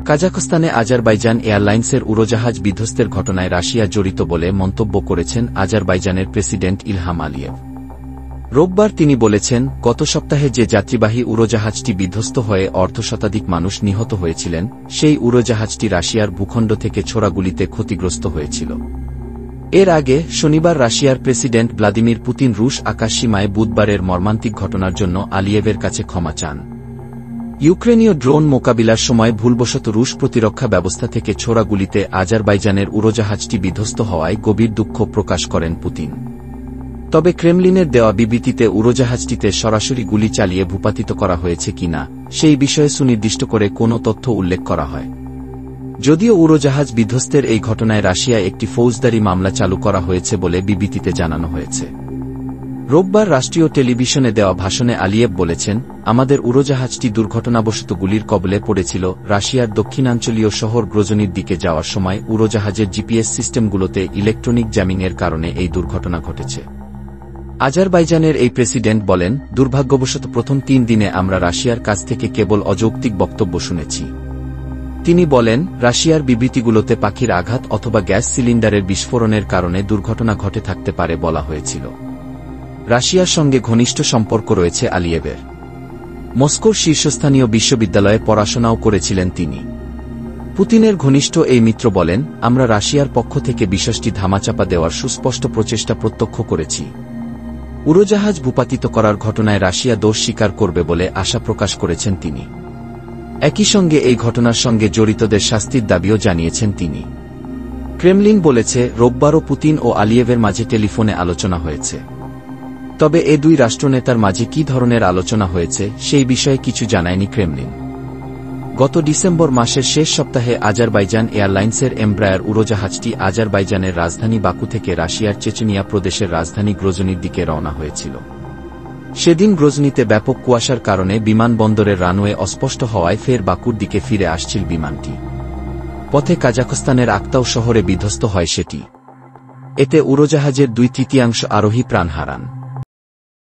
কাজাখস্তানে Azerbaijan এয়ারলাইন্সের উড়োজাহাজ বিধ্বস্তের ঘটনায় রাশিয়া জড়িত বলে মন্তব্য করেছেন আজারবাইজানের প্রেসিডেন্ট ইলহাম আলিয়েভ। রোববার তিনি বলেছেন, গত সপ্তাহে যে যাত্রীবাহী উড়োজাহাজটি বিধ্বস্ত হয়ে অর্ধশতাধিক মানুষ নিহত হয়েছিলেন, সেই উড়োজাহাজটি রাশিয়ার ভূখণ্ড থেকে ছোড়া গুলিতে ক্ষতিগ্রস্ত হয়েছিল। এর আগে শনিবার রাশিয়ার প্রেসিডেন্ট ভ্লাদিমির পুতিন রুশ আকাশসীমায় বুধবারের মর্মান্তিক ঘটনার জন্য আলিয়েভের কাছে ক্ষমা চান। ইউক্রেনীয় ড্রোন মোকাবিলার সময় ভুলবশত রুশ প্রতিরক্ষা ব্যবস্থা থেকে ছোড়া গুলিতে আজারবাইজানের উড়োজাহাজটি বিধ্বস্ত হওয়ায় গভীর দুঃখ প্রকাশ করেন পুতিন। তবে ক্রেমলিনের দেওয়া বিবৃতিতে উড়োজাহাজটিতে সরাসরি গুলি চালিয়ে ভূপাতিত করা হয়েছে কিনা সেই বিষয়ে সুনির্দিষ্ট করে কোনো তথ্য উল্লেখ করা হয়। যদিও উড়োজাহাজ বিধ্বস্তের এই ঘটনায় রাশিয়া একটি ফৌজদারি মামলা চালু করা হয়েছে বলে বিবৃতিতে জানানো হয়েছে। রোববার রাষ্ট্রীয় টেলিভিশনে দেওয়া ভাষণে আলিয়েভ বলেছেন, আমাদের উড়োজাহাজটি দুর্ঘটনাবশত গুলির কবলে পড়েছিল। রাশিয়ার দক্ষিণাঞ্চলীয় শহর গ্রোজনির দিকে যাওয়ার সময় উড়োজাহাজের জিপিএস সিস্টেমগুলোতে ইলেকট্রনিক জ্যামিংয়ের কারণে এই দুর্ঘটনা ঘটেছে। আজারবাইজানের এই প্রেসিডেন্ট বলেন, দুর্ভাগ্যবশত প্রথম 3 দিনে আমরা রাশিয়ার কাছ থেকে কেবল অযৌক্তিক বক্তব্য শুনেছি। তিনি বলেন, রাশিয়ার বিবৃতিগুলোতে পাখির আঘাত অথবা গ্যাস সিলিন্ডারের বিস্ফোরণের কারণে দুর্ঘটনা ঘটে থাকতে পারে বলা হয়েছিল। রাশিয়ার সঙ্গে ঘনিষ্ঠ সম্পর্ক রয়েছে আলিয়েভের। মস্কোর শীর্ষস্থানীয় বিশ্ববিদ্যালয়ে পড়াশোনাও করেছিলেন তিনি। পুতিনের ঘনিষ্ঠ এই মিত্র বলেন, আমরা রাশিয়ার পক্ষ থেকে বিষয়টি ধামাচাপা দেওয়ার সুস্পষ্ট প্রচেষ্টা প্রত্যক্ষ করেছি। উড়োজাহাজ ভূপাতিত করার ঘটনায় রাশিয়া দোষ স্বীকার করবে বলে আশা প্রকাশ করেছেন তিনি। একই সঙ্গে এই ঘটনার সঙ্গে জড়িতদের শাস্তির দাবিও জানিয়েছেন তিনি। ক্রেমলিন বলেছে, রোববারও পুতিন ও আলিয়েভের মাঝে টেলিফোনে আলোচনা হয়েছে। তবে এ দুই রাষ্ট্রনেতার মাঝে কী ধরনের আলোচনা হয়েছে সেই বিষয়ে কিছু জানায়নি ক্রেমলিন। গত ডিসেম্বর মাসের শেষ সপ্তাহে আজারবাইজান এয়ারলাইন্সের এমব্রায়ার উড়োজাহাজটি আজারবাইজানের রাজধানী বাকু থেকে রাশিয়ার চেচনিয়া প্রদেশের রাজধানী গ্রোজনির দিকে রওনা হয়েছিল। সেদিন গ্রোজনিতে ব্যাপক কুয়াশার কারণে বিমানবন্দরের রানওয়ে অস্পষ্ট হওয়ায় ফের বাকুর দিকে ফিরে আসছিল বিমানটি। পথে কাজাখস্তানের আক্তাউ শহরে বিধ্বস্ত হয় সেটি। এতে উড়োজাহাজের 2/3 আরোহী প্রাণ হারান।